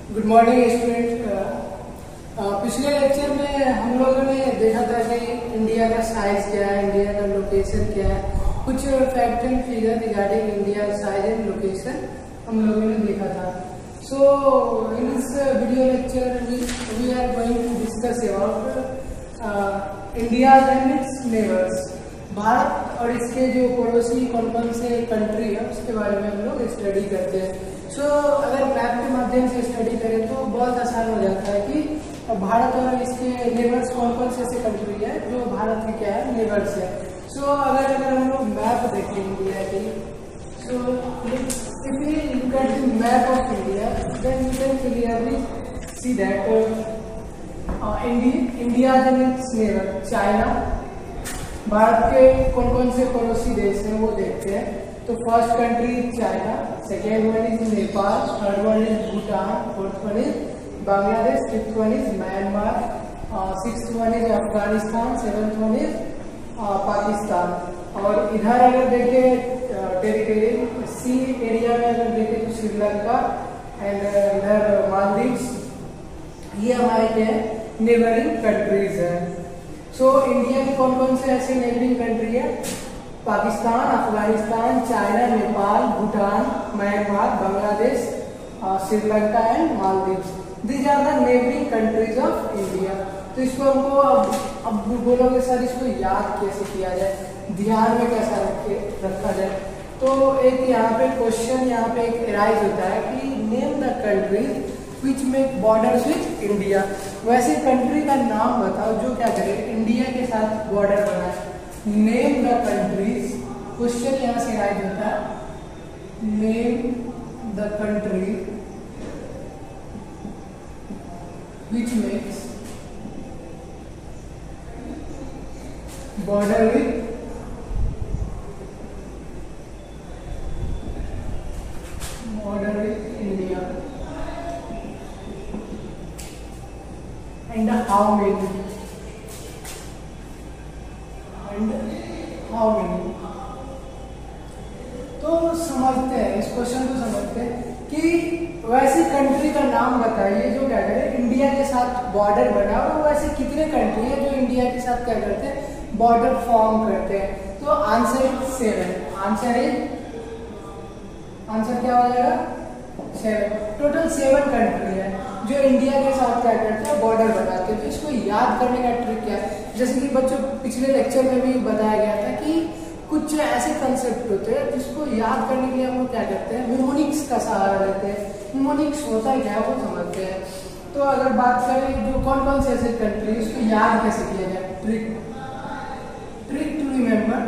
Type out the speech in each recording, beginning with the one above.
Good morning student. पिछले lecture में हम लोगों ने देखा था कि इंडिया का साइज क्या है, इंडिया का लोकेशन क्या है, कुछ fact and figure regarding India size and location हम लोगों ने देखा था। So in this video lecture we are going to discuss about India and its neighbours. Bharat और इसके जो पड़ोसी कौन कौन से कंट्री है उसके बारे में हम लोग स्टडी करते हैं। सो अगर मैप के माध्यम से स्टडी करें तो बहुत आसान हो जाता है कि भारत और इसके नेबर्स कौन कौन से ऐसे कंट्री है जो भारत के क्या है नेबर्स है। सो अगर हम लोग मैप देखें इंडिया की, so if we look at the map of India then we can clearly see that India then its neighbour China. Bharat के कौन कौन से पड़ोसी देश हैं वो देखते हैं। तो first country China, second one is Nepal, third one is Bhutan, fourth one is Bangladesh, fifth one is Myanmar, sixth one is Afghanistan, seventh one is Pakistan. और इधर अगर देखें टेरिटरी सी एरिया में अगर देखें तो श्रीलंका एंड इधर मालदीव्स, ये हमारे क्या है नेबरिंग कंट्रीज है। सो इंडिया के कौन कौन से ऐसे नेबरिंग कंट्री है? Pakistan, Afghanistan, China, Nepal, Bhutan, Myanmar, Bangladesh, Sri Lanka and Maldives. These are the neighbouring countries of India. तो इसको हमको अब बोलोगे सर इसको याद कैसे किया जाए, ध्यान में कैसा रखा जाए। तो एक यहाँ पे क्वेश्चन यहाँ पे एक एराइज होता है कि name the countries which make borders with India. वैसे कंट्री का नाम बताओ जो क्या करे इंडिया के साथ बॉर्डर बनाए। नेम द कंट्रीज, क्वेश्चन यहां से राइट होता है, name the country which makes border with India and how many तो समझते हैं इस क्वेश्चन को, समझते हैं कि वैसी कंट्री का नाम बताइए जो क्या करे इंडिया के साथ बॉर्डर बना। और वैसे कितने कंट्री है जो इंडिया के साथ क्या करते हैं बॉर्डर फॉर्म करते हैं। तो आंसर इज 7। आंसर क्या हो जाएगा 7। टोटल 7 कंट्री है जो इंडिया के साथ क्या करते हैं बॉर्डर बनाते हैं। तो इसको याद करने का ट्रिक क्या है, जैसे कि बच्चों पिछले लेक्चर में भी बताया गया था कि कुछ ऐसे कंसेप्ट होते हैं जिसको याद करने के लिए हम लोग क्या करते हैं निमोनिक्स का सहारा लेते हैं। निमोनिक्स होता है क्या वो समझते हैं। तो अगर बात करें जो कौन कौन से ऐसे कंट्री उसको याद कैसे किया जाए, trick to remember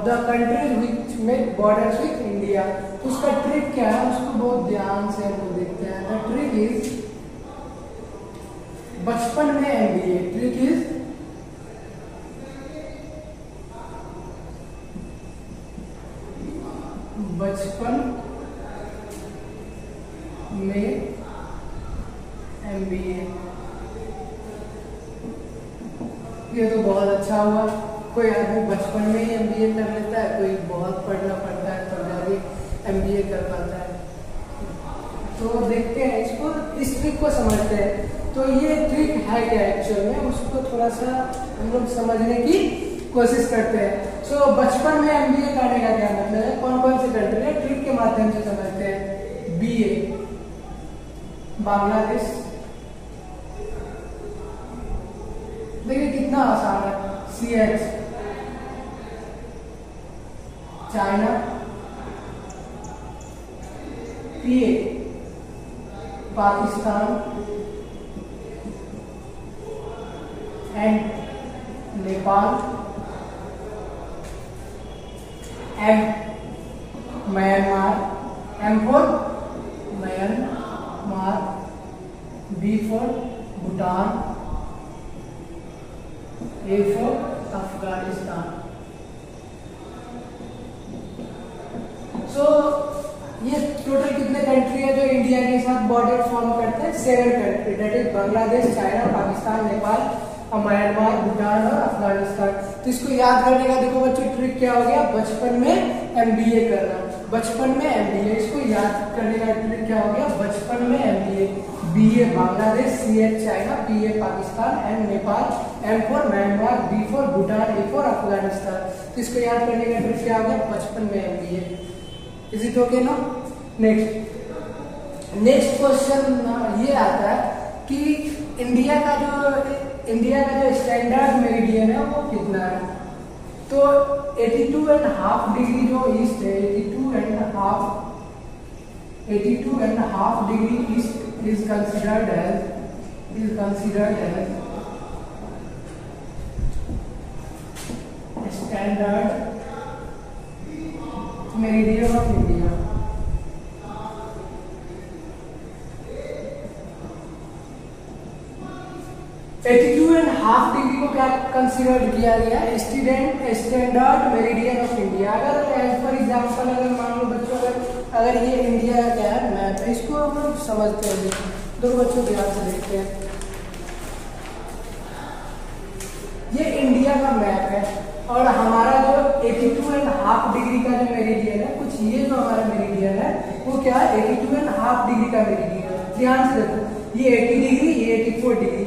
the country which make borders with India. उसका ट्रिक क्या है उसको बहुत ध्यान से हम लोग देखते हैं। द ट्रिक इज बचपन में एमबीए। ट्रिक इज बचपन में एमबीए। ये तो बहुत अच्छा हुआ, कोई आदमी बचपन में ही एमबीए कर लेता है, कोई बहुत पढ़ना पड़ता है तब जाके एमबीए कर पाता है। तो देखते हैं इसको, इस ट्रिक को समझते हैं। तो ये ट्रिक है क्या एक्चुअल में, उसको थोड़ा सा हम लोग समझने की कोशिश करते हैं। सो बचपन में एमबीए करने का क्या मतलब है, कौन कौन सी कंट्री है, ट्रिक के माध्यम से समझते हैं। बीए बांग्लादेश, देखिए कितना आसान है। CH China, PA Pakistan and Nepal, M Myanmar, M for Myanmar, B for Bhutan, A for Afghanistan. So ये टोटल कितने कंट्री है जो इंडिया के साथ बॉर्डर फॉर्म करते हैं? 7 country, that is Bangladesh, China, Pakistan, Nepal, Myanmar, Bhutan और अफगानिस्तान। तो इसको याद करने का देखो बच्चों ट्रिक क्या हो गया, बचपन में एमबीए करना। बचपन में एमबीए, इसको याद करने का ट्रिक क्या हो गया, बचपन में एमबीए B है बांग्लादेश, C है चाइना, P है Pakistan, M Nepal, M for Myanmar, B for Bhutan, A for Afghanistan. तो इसको याद करने का ट्रिक क्या हो गया, 55 में MB है। इज इट ओके ना? नेक्स्ट क्वेश्चन ये आता है कि इंडिया का जो स्टैंडर्ड मेरिडियन है वो कितना है। तो 82.5 डिग्री जो ईस्ट है, 82.5 degree east is considered as standard meridian of India। 82.5 degree को क्या कंसीडर किया गया, स्टैंडर्ड मेरिडियन ऑफ इंडिया। अगर एज फॉर एग्जांपल अगर मान लो बच्चों अगर ये इंडिया का क्या है मैप है, इसको हम लोग समझते हैं, दो बच्चों ध्यान से देखते हैं। ये इंडिया का मैप है और हमारा जो 82.5 डिग्री का जो मेरिडियन है, कुछ ये जो हमारा मेरिडियन है वो क्या है 82.5 डिग्री का मेरिडियन है। ध्यान से देखो, ये 80 डिग्री, ये 84 डिग्री,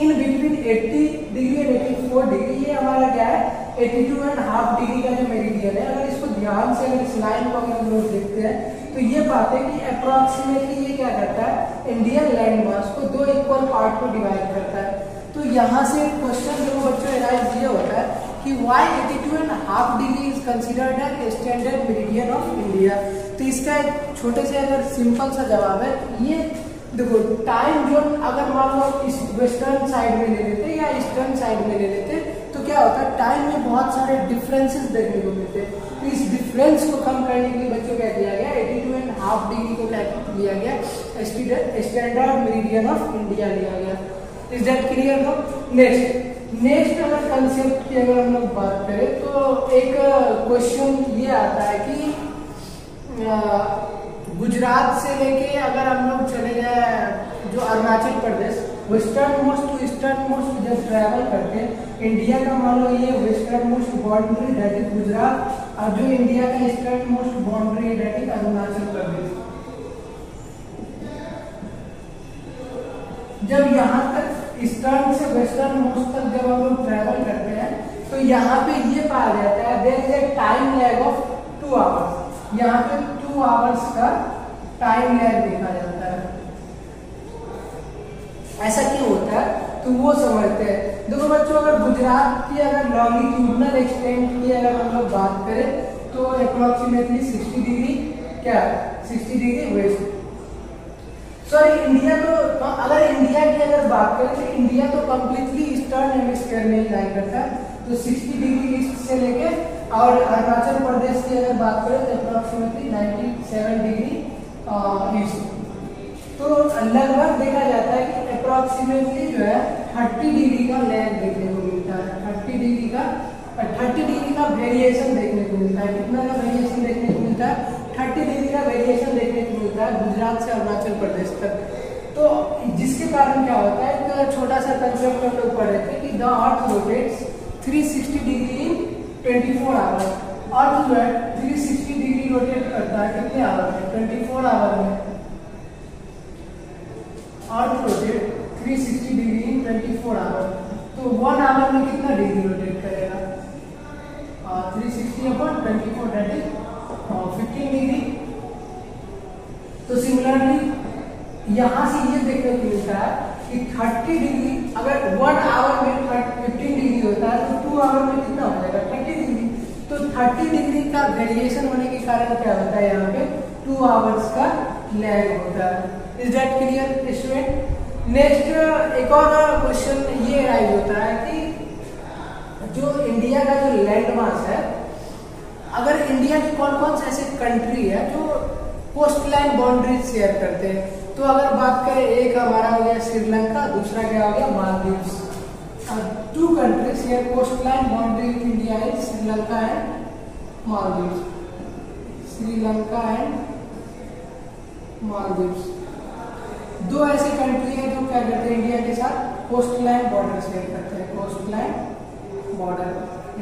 इन बिटवीन 80 डिग्री और 84 डिग्री ये हमारा क्या है 82.5 डिग्री का जो मेरिडियन है। अगर इसको ध्यान से अगर इस लाइन को अगर हम लोग देखते हैं तो ये बात है कि अप्रोक्सीमेटली ये क्या करता है, इंडियन लैंड मास को दो इक्वल पार्ट में डिवाइड करता है। तो यहाँ से क्वेश्चन जो बच्चों एराइज ये होता है कि why 82.5 degree is considered as standard meridian of India. तो इसका एक छोटे से अगर सिंपल सा जवाब है, ये देखो टाइम जोन अगर मान लो इस वेस्टर्न साइड में ले लेते या ईस्टर्न साइड में ले लेते तो क्या होता है, टाइम में बहुत सारे डिफरेंसेस देखने को मिलते हैं। तो इस डिफरेंस को कम करने के लिए बच्चों क्या दिया गया, 82.5 डिग्री को क्या लिया गया, स्टैंडर्ड मेरिडियन ऑफ इंडिया लिया गया। Is that clear? हो नेक्स्ट अगर कंसेप्ट की अगर हम लोग बात करें तो एक क्वेश्चन ये आता है कि गुजरात से लेके अगर हम लोग चले जाए जो Arunachal Pradesh, western most to eastern most जब ट्रैवल करते हैं, इंडिया का मान लो ये western most boundary that is Gujarat और जो इंडिया का eastern most boundary that is Arunachal Pradesh. जब यहाँ तक ईस्टर्न से वेस्टर्न मोस्ट तक जब हम लोग ट्रैवल करते हैं तो यहाँ पे ये पाया जाता है there is a time lag of 2 hours. यहाँ पे 2 आवर्स का टाइम लैग देखा जाता है। ऐसा क्यों होता है तो वो समझते हैं। देखो बच्चों, अगर गुजरात की अगर लॉन्गिट्यूडनल एक्सटेंट की अगर हम लोग बात करें तो अप्रोक्सीमेटली 60 डिग्री क्या 60 डिग्री वेस्ट। सॉरी इंडिया तो अगर इंडिया की अगर बात करें तो इंडिया तो कंप्लीटली ईस्टर्न हेमिस्फीयर में ही लाई करता है। तो 60 डिग्री ईस्ट से लेके और अरुणाचल प्रदेश की अगर बात करें तो अप्रोक्सीमेटली 97 डिग्री ईस्ट। तो लगभग देखा जाता है कि अप्रोक्सीमेटली जो है 30 डिग्री का लैग देखने को मिलता है। 30 डिग्री का वेरिएशन देखने को मिलता है। कितना का वेरिएशन देखने को मिलता है? 30 डिग्री का वेरिएशन देखने को मिलता है गुजरात से अरुणाचल प्रदेश तक। तो जिसके कारण क्या होता है, एक छोटा सा कंसेप्ट हम लोग पढ़े थे कि the earth rotates 360 degree in 24 hours. Earth जो है 360 डिग्री रोटेट करता है कितने आवर में? 24 आवर में। Earth rotate 360 degree in 24 hour. तो 1 आवर में कितना डिग्री रोटेट करेगा? 360 अपॉन 24 दैट इज 15 डिग्री। तो सिमिलरली यहाँ से ये देखने को मिलता है कि 30 डिग्री अगर 1 आवर में 15 डिग्री होता है तो 2 आवर में कितना हो जाएगा? 30 डिग्री। तो 30 डिग्री का वेरिएशन होने के कारण क्या होता है, यहाँ पे 2 आवर्स का लैग होता है। Is that clear student? Next एक और क्वेश्चन ये राइज होता है कि जो इंडिया का जो लैंड मास है, अगर इंडिया की कौन कौन से ऐसे कंट्री है जो कोस्ट लाइन बाउंड्री शेयर करते हैं, तो अगर बात करें एक हमारा हो गया श्रीलंका, दूसरा क्या हो गया Maldives. 2 countries share coast line boundary with India is Sri Lanka and Maldives. Sri Lanka and Maldives 2 ऐसे कंट्री है जो क्या करते हैं इंडिया के साथ कोस्ट लाइन बॉर्डर शेयर करते हैं। कोस्ट लाइन बॉर्डर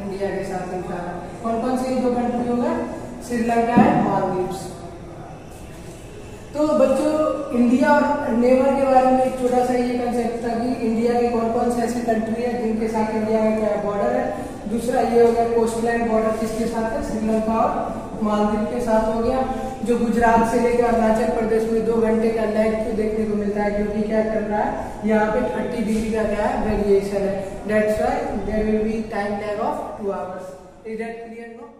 इंडिया के साथ इनका कौन कौन से 2 कंट्री होगा? श्रीलंका एंड मालदीव्स। तो बच्चों इंडिया और नेवर के बारे में एक छोटा सा ये कंसेप्ट था कि इंडिया के कौन कौन से ऐसे कंट्री है जिनके साथ इंडिया का क्या बॉर्डर है। दूसरा ये हो गया कोस्ट लाइन बॉर्डर किसके साथ है, श्रीलंका और मालदीव के साथ हो गया। जो गुजरात से लेकर अरुणाचल प्रदेश में 2 घंटे का लैग क्यों देखने को मिलता है, क्योंकि क्या कर रहा है यहाँ पे 30 डिग्री का क्या है वेरिएशन है, that's why there will be time lag of 2 hours. Is that clear no?